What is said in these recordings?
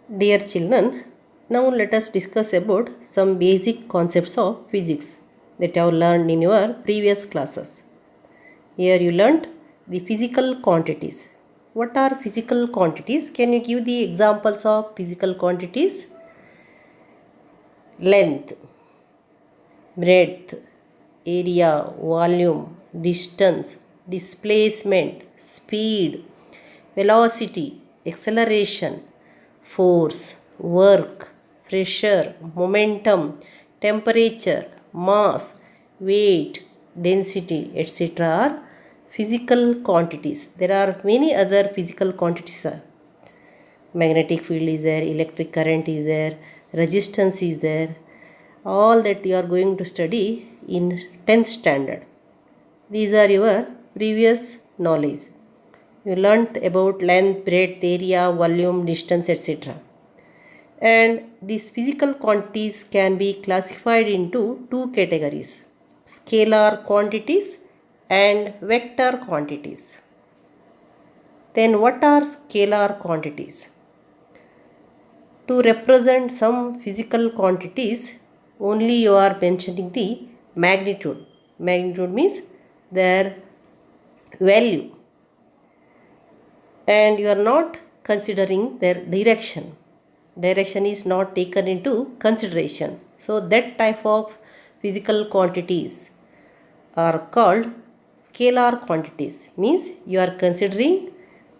Dear children, now let us discuss about some basic concepts of physics that you have learned in your previous classes. Here you learnt the physical quantities. What are physical quantities? Can you give the examples of physical quantities? Length, breadth, area, volume, distance, displacement, speed, velocity, acceleration, force, work, pressure, momentum, temperature, mass, weight, density, etc. are physical quantities. There are many other physical quantities. Magnetic field is there, electric current is there, resistance is there. All that you are going to study in 10th standard. These are your previous knowledge. You learnt about length, breadth, area, volume, distance, etc. And these physical quantities can be classified into two categories: scalar quantities and vector quantities. Then, what are scalar quantities? To represent some physical quantities, only you are mentioning the magnitude. Magnitude means their value, and you are not considering their direction. Direction is not taken into consideration. So, that type of physical quantities are called scalar quantities. Means you are considering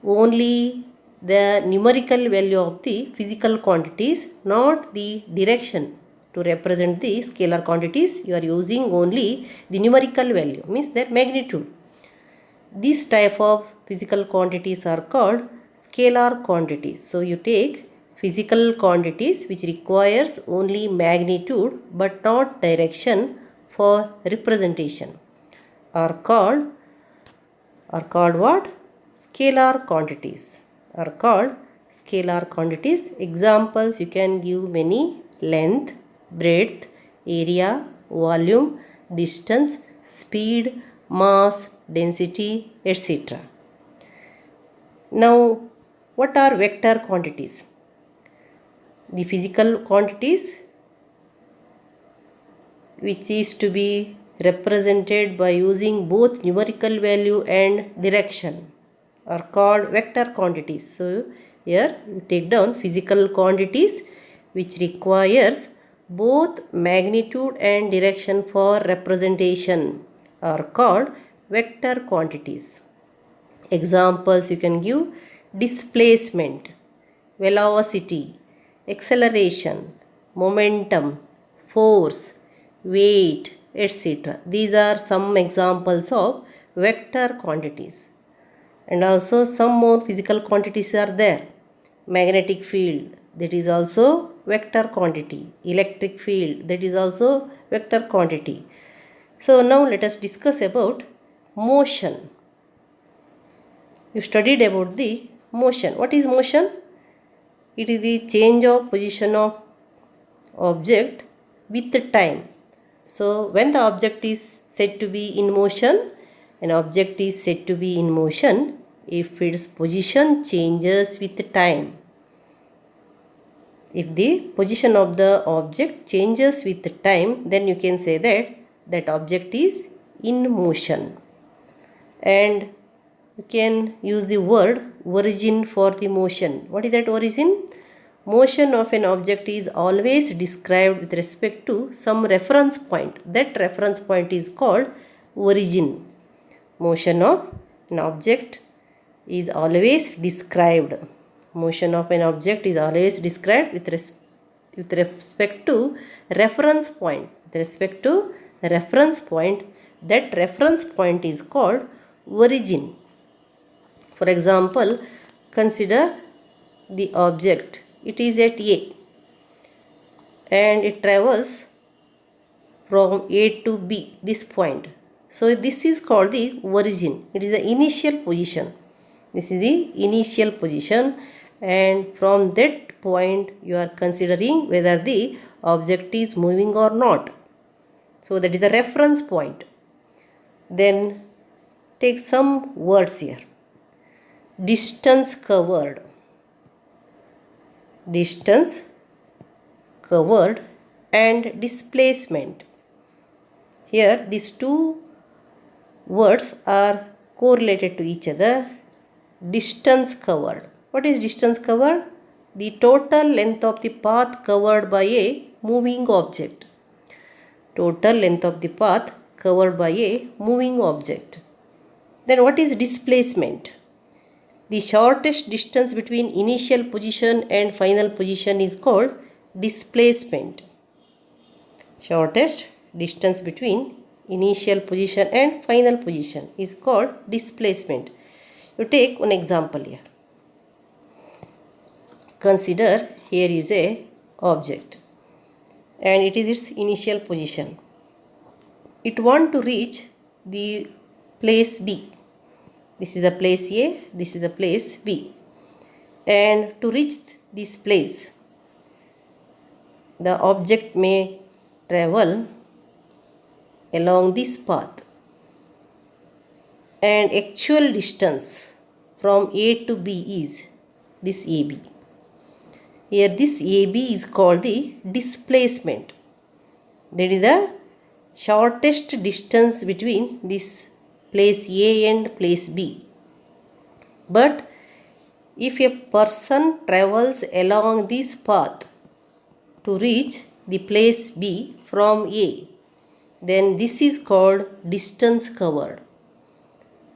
only the numerical value of the physical quantities, not the direction. To represent the scalar quantities, you are using only the numerical value, means their magnitude. This type of physical quantities are called scalar quantities. So you take physical quantities which requires only magnitude but not direction for representation are called what? Scalar quantities. Are called scalar quantities. Examples you can give many: length, breadth, area, volume, distance, speed, mass, density, etc. Now, what are vector quantities? The physical quantities which is to be represented by using both numerical value and direction are called vector quantities. So, here you take down physical quantities which requires both magnitude and direction for representation are called vector quantities. Examples you can give: displacement, velocity, acceleration, momentum, force, weight, etc. These are some examples of vector quantities. And also some more physical quantities are there. Magnetic field, that is also vector quantity. Electric field, that is also vector quantity. So now let us discuss about motion. You studied about the motion. What is motion? It is the change of position of object with time. So when the object is said to be in motion, an object is said to be in motion if its position changes with time. If the position of the object changes with time, then you can say that that object is in motion. And you can use the word origin for the motion. What is that origin? Motion of an object is always described with respect to some reference point. That reference point is called origin. Motion of an object is always described. Motion of an object is always described with respect to reference point. With respect to reference point, that reference point is called origin. For example, consider the object. It is at A and it travels from A to B, this point. So this is called the origin. It is the initial position. This is the initial position, and from that point you are considering whether the object is moving or not. So that is the reference point. Then take some words here. Distance covered. distance covered and displacement. Here these two words are correlated to each other. Distance covered. What is distance covered? The total length of the path covered by a moving object. Total length of the path covered by a moving object. Then what is displacement? The shortest distance between initial position and final position is called displacement. Shortest distance between initial position and final position is called displacement. You take one example here. Consider here is a object and it is its initial position. It want to reach the place B. This is the place A, this is the place B. And to reach this place, the object may travel along this path, and actual distance from A to B is this AB. Here this AB is called the displacement. That is the shortest distance between this place A and place B. But if a person travels along this path to reach the place B from A, then this is called distance covered.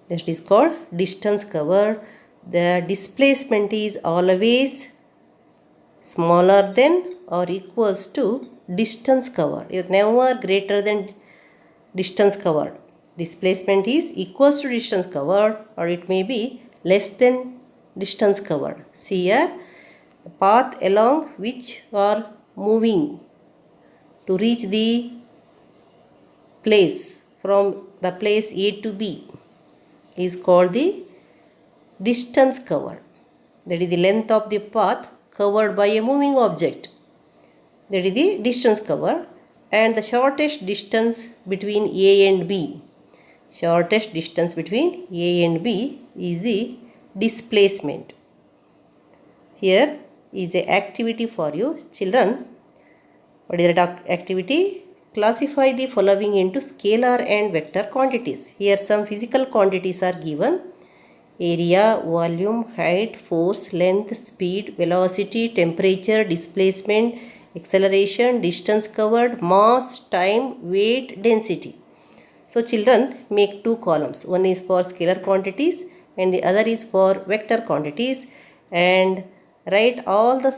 That is called distance covered. The displacement is always smaller than or equals to distance covered. It is never greater than distance covered. Displacement is equals to distance covered, or it may be less than distance covered. See here, the path along which are moving to reach the place from the place A to B is called the distance covered. That is the length of the path covered by a moving object. That is the distance covered. And the shortest distance between A and B. Shortest distance between A and B is the displacement. Here is a activity for you children. What is that activity? Classify the following into scalar and vector quantities. Here some physical quantities are given. Area, volume, height, force, length, speed, velocity, temperature, displacement, acceleration, distance covered, mass, time, weight, density. So children, make two columns. One is for scalar quantities and the other is for vector quantities, and write all the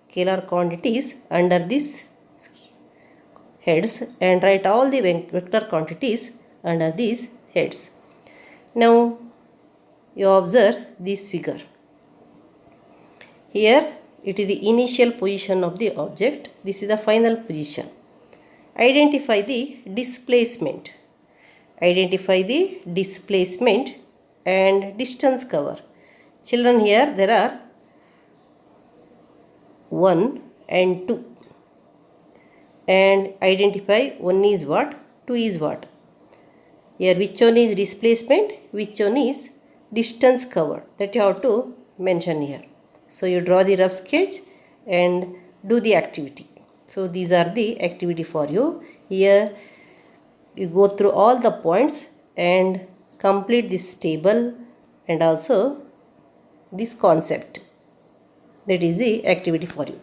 scalar quantities under this heads and write all the vector quantities under these heads. Now you observe this figure. Here it is the initial position of the object. This is the final position. Identify the displacement. Identify the displacement and distance cover. Children, here there are 1 and 2. And identify 1 is what, 2 is what. Here which one is displacement, which one is distance covered, that you have to mention here. So you draw the rough sketch and do the activity. So these are the activity for you. Here you go through all the points and complete this table and also this concept. That is the activity for you.